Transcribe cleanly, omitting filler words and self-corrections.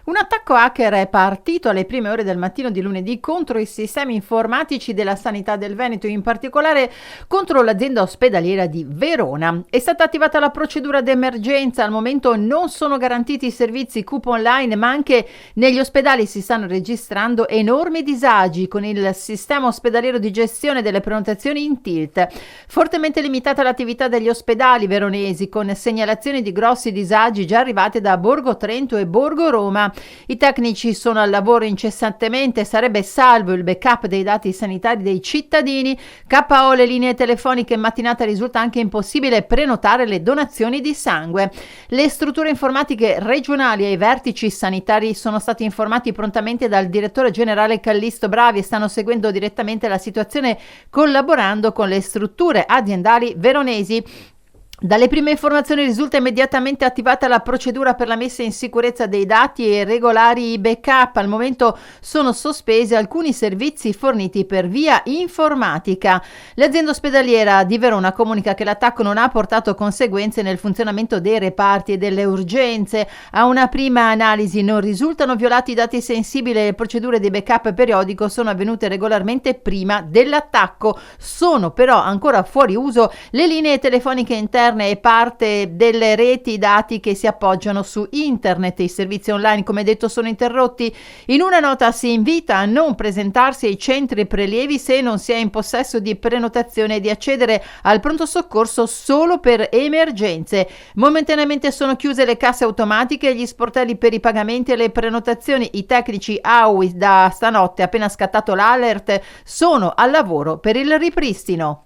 Un attacco hacker è partito alle prime ore del mattino di lunedì contro i sistemi informatici della sanità del Veneto, in particolare contro l'azienda ospedaliera di Verona. È stata attivata la procedura d'emergenza. Al momento non sono garantiti i servizi CUP online, ma anche negli ospedali si stanno registrando enormi disagi con il sistema ospedaliero di gestione delle prenotazioni in tilt. Fortemente limitata l'attività degli ospedali veronesi, con segnalazioni di grossi disagi già arrivate da Borgo Trento e Borgo Roma. I tecnici sono al lavoro incessantemente, sarebbe salvo il backup dei dati sanitari dei cittadini. KO le linee telefoniche, in mattinata risulta anche impossibile prenotare le donazioni di sangue. Le strutture informatiche regionali e i vertici sanitari sono stati informati prontamente dal direttore generale Callisto Bravi e stanno seguendo direttamente la situazione, collaborando con le strutture aziendali veronesi. Dalle prime informazioni risulta immediatamente attivata la procedura per la messa in sicurezza dei dati e regolari backup. Al momento sono sospesi alcuni servizi forniti per via informatica. L'azienda ospedaliera di Verona comunica che l'attacco non ha portato conseguenze nel funzionamento dei reparti e delle urgenze. A una prima analisi non risultano violati i dati sensibili e le procedure di backup periodico sono avvenute regolarmente prima dell'attacco. Sono però ancora fuori uso le linee telefoniche interne e parte delle reti dati che si appoggiano su internet. I servizi online, come detto, sono interrotti. In una nota si invita a non presentarsi ai centri prelievi se non si è in possesso di prenotazione e di accedere al pronto soccorso solo per emergenze. Momentaneamente sono chiuse le casse automatiche e gli sportelli per i pagamenti e le prenotazioni. I tecnici AUI da stanotte, appena scattato l'alert, sono al lavoro per il ripristino.